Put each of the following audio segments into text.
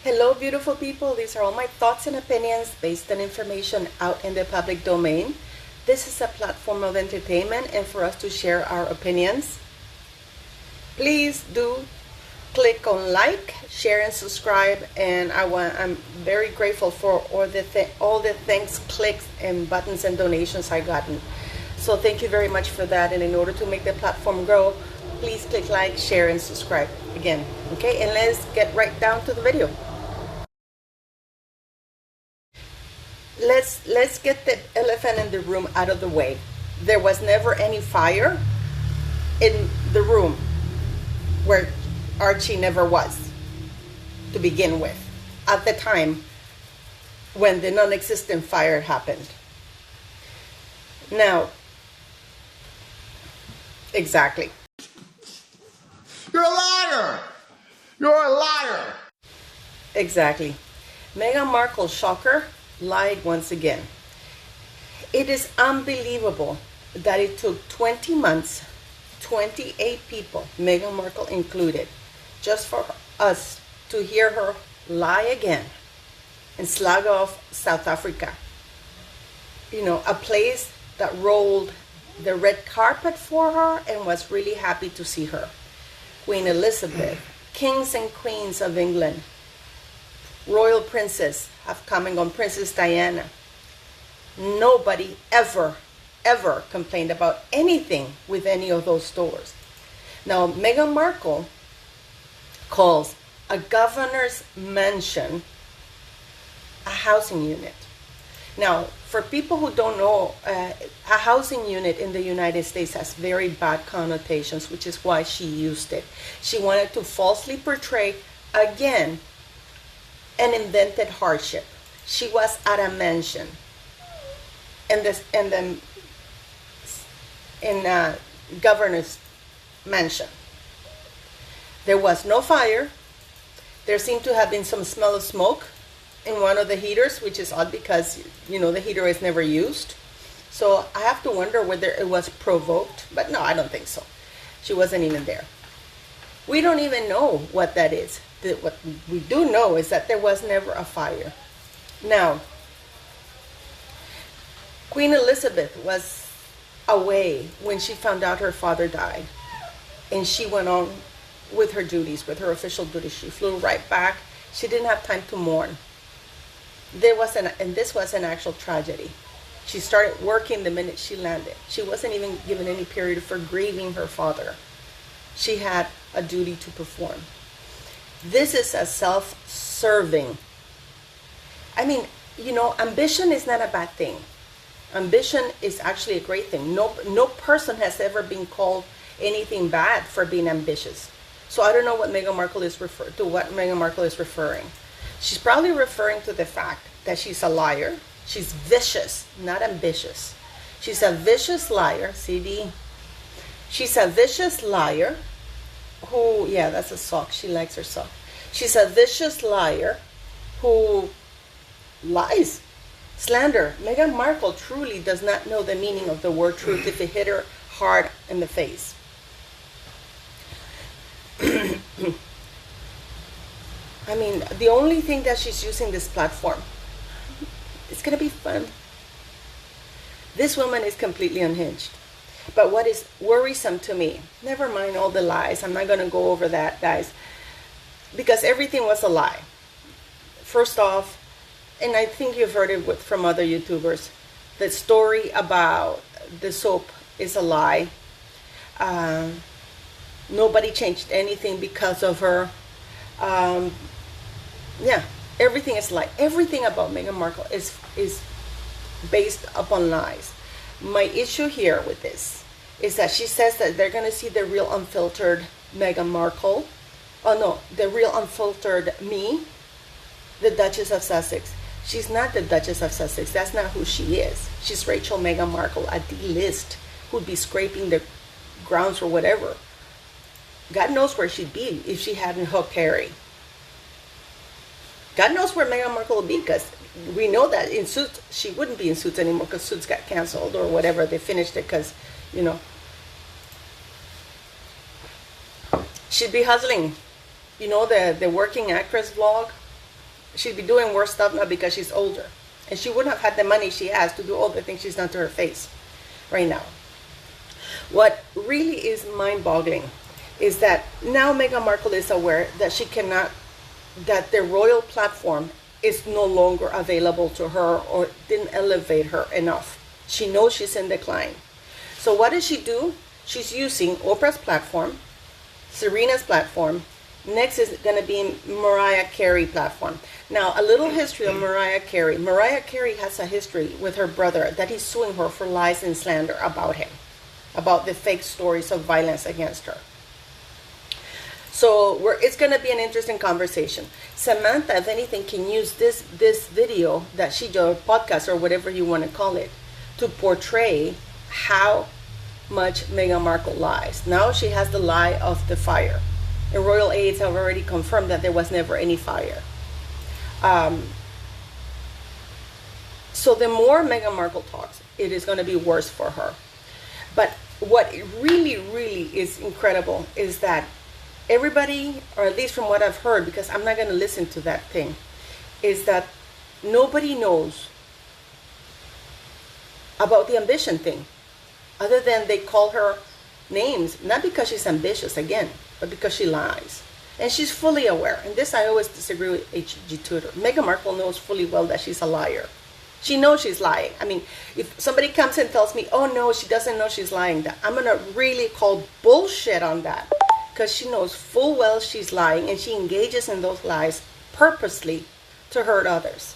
Hello, beautiful people. These are all my thoughts and opinions based on information out in the public domain. This is a platform of entertainment and for us to share our opinions. Please do click on like, share, and subscribe. And I'm very grateful for all the thanks, clicks, and buttons and donations I've gotten. So thank you very much for that. And in order to make the platform grow, please click like, share, and subscribe again. Okay, and let's get right down to the video. Let's get the elephant in the room out of the way. There was never any fire in the room where Archie never was to begin with at the time when the non-existent fire happened. Now, exactly. You're a liar! You're a liar! Exactly. Meghan Markle, shocker, lied once again. It is unbelievable that it took 20 months, 28 people, Meghan Markle included, just for us to hear her lie again and slag off South Africa. You know, a place that rolled the red carpet for her and was really happy to see her. Queen Elizabeth, kings and queens of England, royal princes have come and gone, Princess Diana. Nobody ever complained about anything with any of those stores. Now, Meghan Markle calls a governor's mansion a housing unit. Now, for people who don't know, a housing unit in the United States has very bad connotations, which is why she used it. She wanted to falsely portray, again, an invented hardship. She was at a mansion in governor's mansion. There was no fire. There seemed to have been some smell of smoke in one of the heaters, which is odd because, you know, the heater is never used. So I have to wonder whether it was provoked, but no, I don't think so. She wasn't even there. We don't even know what that is. What we do know is that there was never a fire. Now, Queen Elizabeth was away when she found out her father died, and she went on with her duties, with her official duties. She flew right back. She didn't have time to mourn. And this was an actual tragedy. She started working the minute she landed. She wasn't even given any period for grieving her father. She had a duty to perform. This is a self-serving. I mean, you know, ambition is not a bad thing. Ambition is actually a great thing. No person has ever been called anything bad for being ambitious. So I don't know what Meghan Markle is referring. She's probably referring to the fact that she's a liar. She's vicious, not ambitious. She's a vicious liar. CD. She's a vicious liar who, yeah, that's a sock. She likes her sock. She's a vicious liar who lies. Slander. Meghan Markle truly does not know the meaning of the word truth if it hit her hard in the face. I mean, the only thing that she's using this platform, it's going to be fun. This woman is completely unhinged. But what is worrisome to me, never mind all the lies, I'm not going to go over that, guys, because everything was a lie. First off, and I think you've heard it from other YouTubers, the story about the soap is a lie. Nobody changed anything because of her. Yeah, everything is lie. Everything about Meghan Markle is based upon lies. My issue here with this is that she says that they're going to see the real unfiltered Meghan Markle. Oh no, the real unfiltered me, the Duchess of Sussex. She's not the Duchess of Sussex. That's not who she is. She's Rachel Meghan Markle, a D-list, who'd be scraping the grounds or whatever. God knows where she'd be if she hadn't hooked Harry. God knows where Meghan Markle would be, because we know that in Suits, she wouldn't be in Suits anymore because Suits got canceled or whatever. They finished it because, you know, she'd be hustling. You know, the working actress vlog, She'd be doing worse stuff now because she's older. And she wouldn't have had the money she has to do all the things she's done to her face right now. What really is mind-boggling is that now Meghan Markle is aware that she cannot, that the royal platform is no longer available to her or didn't elevate her enough. She knows she's in decline. So what does she do? She's using Oprah's platform, Serena's platform. Next is going to be Mariah Carey platform. Now, a little history of Mariah Carey. Mariah Carey has a history with her brother that he's suing her for lies and slander about him, about the fake stories of violence against her. So it's going to be an interesting conversation. Samantha, if anything, can use this video that she did, or podcast or whatever you want to call it, to portray how much Meghan Markle lies. Now she has the lie of the fire. And royal aides have already confirmed that there was never any fire. So the more Meghan Markle talks, it is going to be worse for her. But what really, really is incredible is that everybody, or at least from what I've heard, because I'm not going to listen to that thing, is that nobody knows about the ambition thing, other than they call her names, not because she's ambitious, again, but because she lies. And she's fully aware. And this I always disagree with H.G. Tudor. Meghan Markle knows fully well that she's a liar. She knows she's lying. I mean, if somebody comes and tells me, oh no, she doesn't know she's lying, that I'm going to really call bullshit on that. Because she knows full well she's lying, and she engages in those lies purposely to hurt others.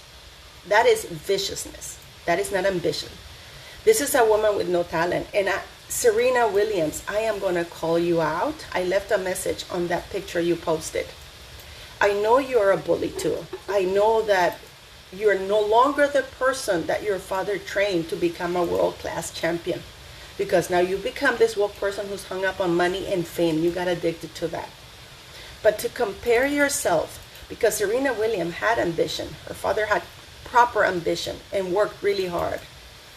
That is viciousness. That is not ambition. This is a woman with no talent. And Serena Williams, I am going to call you out. I left a message on that picture you posted. I know you're a bully too. I know that you're no longer the person that your father trained to become a world-class champion. Because now you become this woke person who's hung up on money and fame. You got addicted to that. But to compare yourself, because Serena Williams had ambition. Her father had proper ambition and worked really hard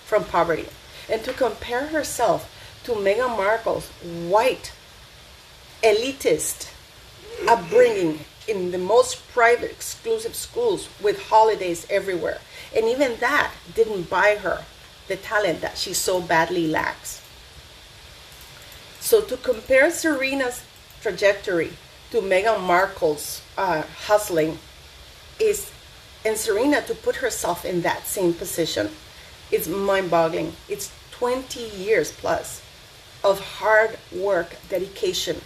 from poverty. And to compare herself to Meghan Markle's white, elitist upbringing in the most private, exclusive schools with holidays everywhere. And even that didn't buy her the talent that she so badly lacks. So to compare Serena's trajectory to Meghan Markle's hustling and Serena to put herself in that same position is mind-boggling. It's 20 years plus of hard work, dedication,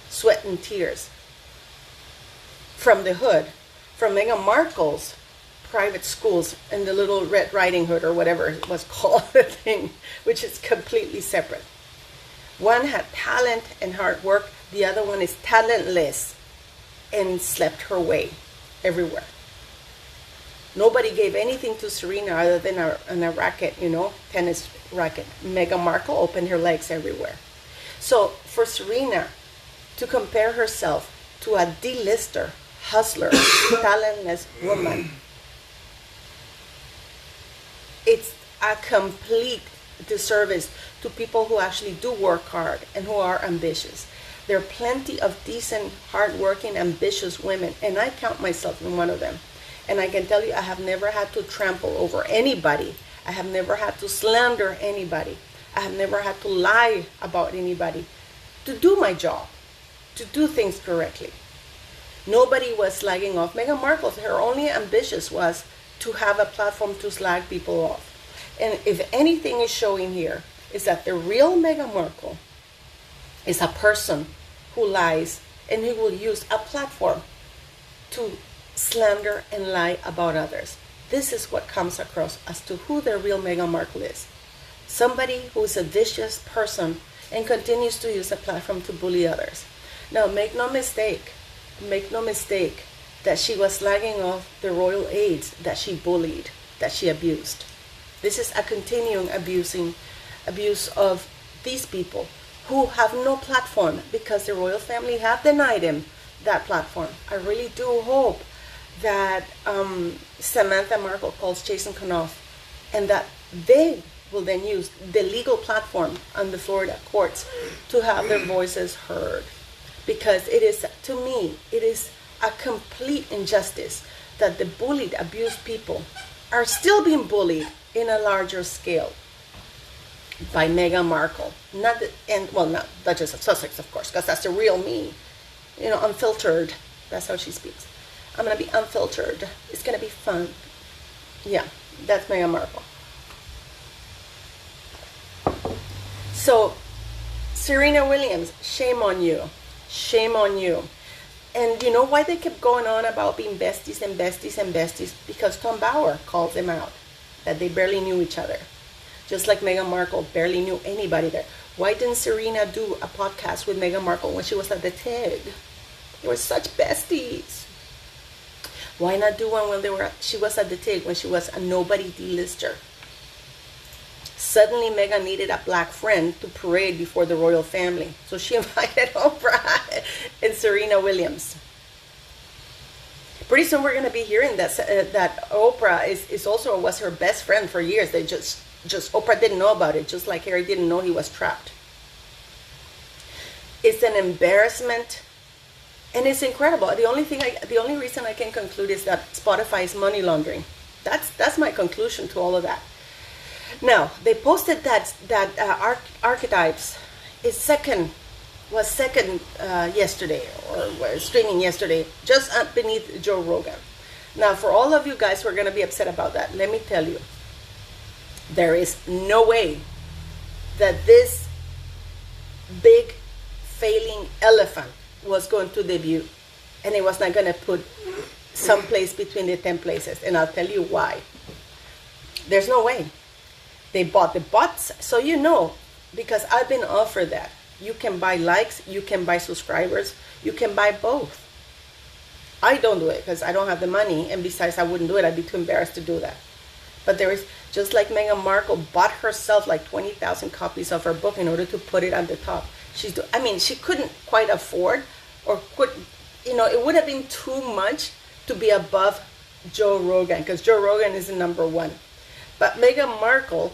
sweat and tears from the hood, from Meghan Markle's private schools and the little Red Riding Hood or whatever it was called, the thing, which is completely separate. One had talent and hard work. The other one is talentless and slept her way everywhere. Nobody gave anything to Serena other than a racket, tennis racket. Meghan Markle opened her legs everywhere. So for Serena to compare herself to a D-lister, hustler, talentless woman, it's a complete disservice to people who actually do work hard and who are ambitious. There are plenty of decent, hardworking, ambitious women, and I count myself in one of them. And I can tell you, I have never had to trample over anybody. I have never had to slander anybody. I have never had to lie about anybody to do my job, to do things correctly. Nobody was slagging off Meghan Markle. Her only ambition was to have a platform to slag people off. And if anything is showing here, is that the real Meghan Markle is a person who lies and who will use a platform to slander and lie about others. This is what comes across as to who the real Meghan Markle is. Somebody who is a vicious person and continues to use a platform to bully others. Now, make no mistake that she was slagging off the royal aides that she bullied, that she abused. This is a continuing abuse of these people who have no platform because the royal family have denied him that platform. I really do hope that Samantha Markle calls Jason Kanoff and that they will then use the legal platform on the Florida courts to have their voices heard. Because it is, to me, it is a complete injustice that the bullied, abused people are still being bullied in a larger scale by Meghan Markle. Not Duchess of Sussex, of course, because that's the real me. Unfiltered. That's how she speaks. I'm going to be unfiltered. It's going to be fun. Yeah, that's Meghan Markle. So, Serena Williams, shame on you. Shame on you. And you know why they kept going on about being besties and besties and besties? Because Tom Bauer called them out, that they barely knew each other. Just like Meghan Markle barely knew anybody there. Why didn't Serena do a podcast with Meghan Markle when she was at the TIG? They were such besties. Why not do one when she was at the TIG, when she was a nobody D-lister? Suddenly, Meghan needed a black friend to parade before the royal family. So she invited Oprah and Serena Williams. Pretty soon we're going to be hearing that Oprah was her best friend for years. They just Oprah didn't know about it, just like Harry didn't know he was trapped. It's an embarrassment, and it's incredible. The only reason I can conclude is that Spotify is money laundering. That's my conclusion to all of that. Now, they posted that Archetypes was second yesterday, or streaming yesterday, just beneath Joe Rogan. Now, for all of you guys who are going to be upset about that, let me tell you, there is no way that this big failing elephant was going to debut, and it was not going to put someplace between the 10 places, and I'll tell you why. There's no way. They bought the bots, so because I've been offered that. You can buy likes, you can buy subscribers, you can buy both. I don't do it because I don't have the money, and besides I wouldn't do it. I'd be too embarrassed to do that. But there is, just like Meghan Markle bought herself like 20,000 copies of her book in order to put it on the top. She couldn't quite afford, it would have been too much to be above Joe Rogan, because Joe Rogan is the number one. But Meghan Markle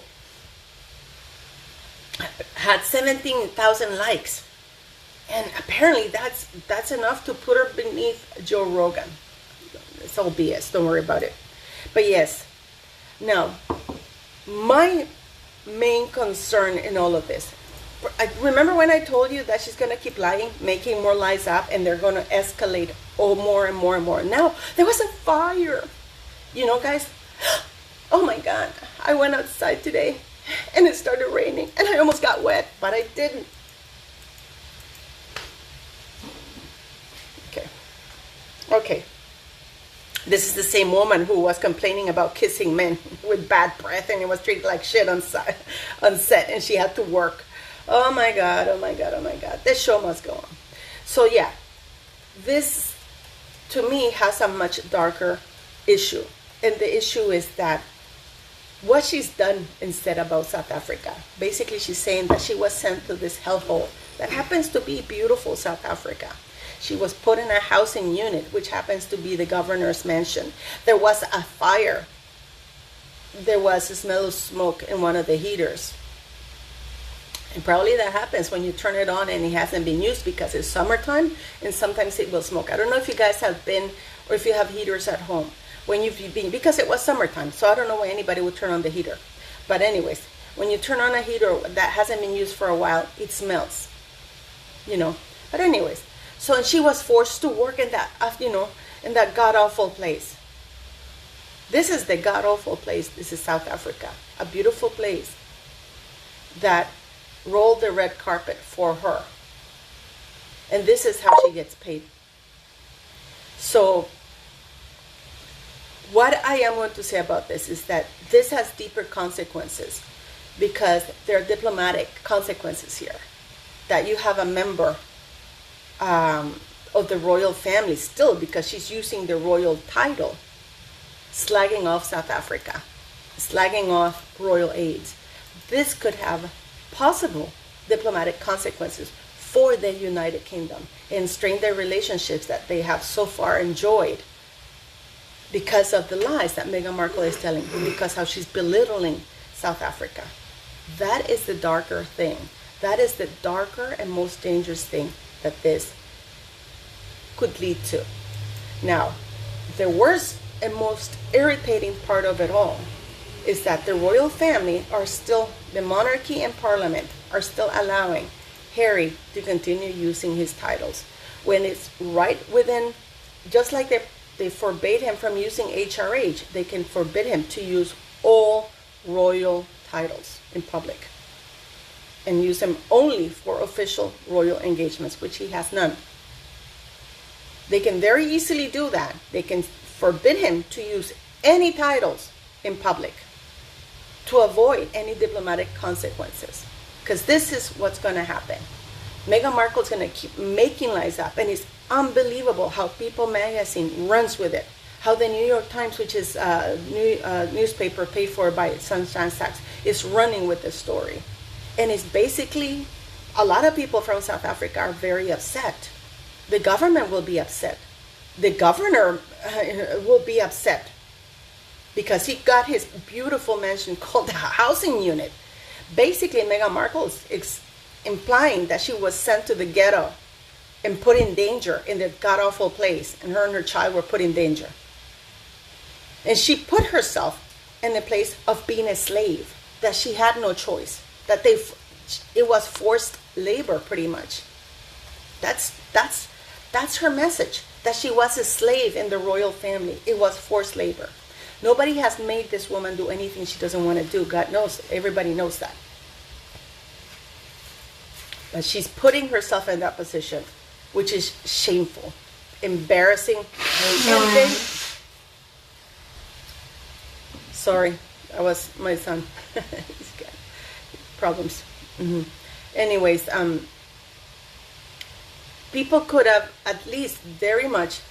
had 17,000 likes, and apparently that's enough to put her beneath Joe Rogan. It's all BS. Don't worry about it. But yes, now my main concern in all of this. Remember when I told you that she's gonna keep lying, making more lies up, and they're gonna escalate more and more and more. Now there was a fire, guys. Oh my God! I went outside today, and it started raining, and I almost got wet, but I didn't. Okay. This is the same woman who was complaining about kissing men with bad breath, and it was treated like shit on set, and she had to work. Oh my God, oh my God, oh my God. This show must go on. So yeah, this to me has a much darker issue. And the issue is that what she's done instead about South Africa. Basically, she's saying that she was sent to this hellhole that happens to be beautiful South Africa. She was put in a housing unit, which happens to be the governor's mansion. There was a fire. There was a smell of smoke in one of the heaters. And probably that happens when you turn it on and it hasn't been used because it's summertime and sometimes it will smoke. I don't know if you guys have been, or if you have heaters at home. When you've been, because it was summertime, so I don't know why anybody would turn on the heater. But anyways, when you turn on a heater that hasn't been used for a while, it smells, But anyways, so she was forced to work in that, in that god-awful place. This is the god-awful place. This is South Africa, a beautiful place that rolled the red carpet for her. And this is how she gets paid. So what I am going to say about this is that this has deeper consequences, because there are diplomatic consequences here. That you have a member of the royal family still, because she's using the royal title, slagging off South Africa, slagging off royal aides. This could have possible diplomatic consequences for the United Kingdom and strain their relationships that they have so far enjoyed, because of the lies that Meghan Markle is telling, because how she's belittling South Africa. That is the darker thing. That is the darker and most dangerous thing that this could lead to. Now, the worst and most irritating part of it all is that the royal family are still, the monarchy and parliament are still allowing Harry to continue using his titles when it's right within, just like they forbade him from using HRH, they can forbid him to use all royal titles in public and use them only for official royal engagements, which he has none. They can very easily do that. They can forbid him to use any titles in public to avoid any diplomatic consequences. Because this is what's going to happen. Meghan Markle is going to keep making lies up, and it's unbelievable how People magazine runs with it. How the New York Times, which is a newspaper paid for by Sunshine Sachs, is running with this story. And it's basically, a lot of people from South Africa are very upset. The government will be upset. The governor will be upset because he got his beautiful mansion called the housing unit. Basically, Meghan Markle is implying that she was sent to the ghetto and put in danger in the god-awful place, and her child were put in danger. And she put herself in the place of being a slave, that she had no choice, that it was forced labor pretty much. That's her message, that she was a slave in the royal family. It was forced labor. Nobody has made this woman do anything she doesn't want to do. God knows, everybody knows that. But she's putting herself in that position, which is shameful, embarrassing, and then, sorry, that was my son. He's got problems. Anyways, people could have at least very much,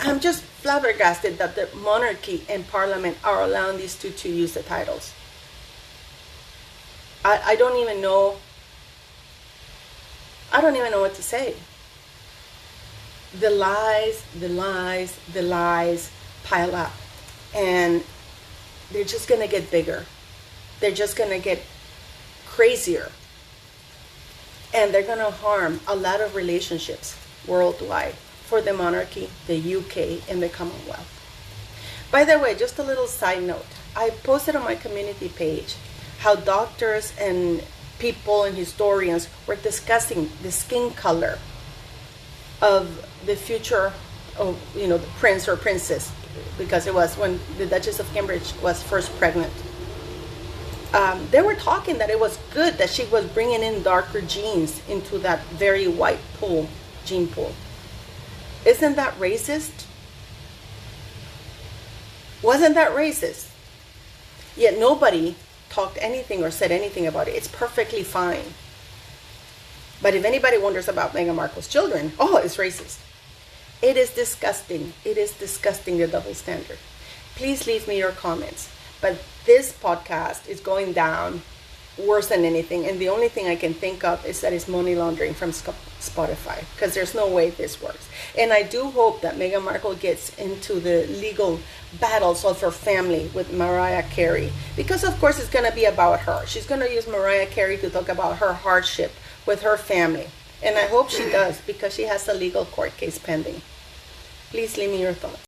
I'm just flabbergasted that the monarchy and parliament are allowing these two to use the titles. I don't even know what to say. The lies pile up, and they're just going to get bigger. They're just going to get crazier, and they're going to harm a lot of relationships worldwide for the monarchy, the UK, and the Commonwealth. By the way, just a little side note, I posted on my community page how doctors and people and historians were discussing the skin color of the future of, the prince or princess, because it was when the Duchess of Cambridge was first pregnant. They were talking that it was good that she was bringing in darker genes into that very white gene pool. Isn't that racist? Wasn't that racist? Yet nobody talked anything or said anything about it. It's perfectly fine. But if anybody wonders about Meghan Markle's children, it's racist. It is disgusting. It is disgusting, the double standard. Please leave me your comments. But this podcast is going down worse than anything. And the only thing I can think of is that it's money laundering from Spotify, because there's no way this works. And I do hope that Meghan Markle gets into the legal battles of her family with Mariah Carey, because of course it's going to be about her. She's going to use Mariah Carey to talk about her hardship with her family. And I hope she does, because she has a legal court case pending. Please leave me your thoughts.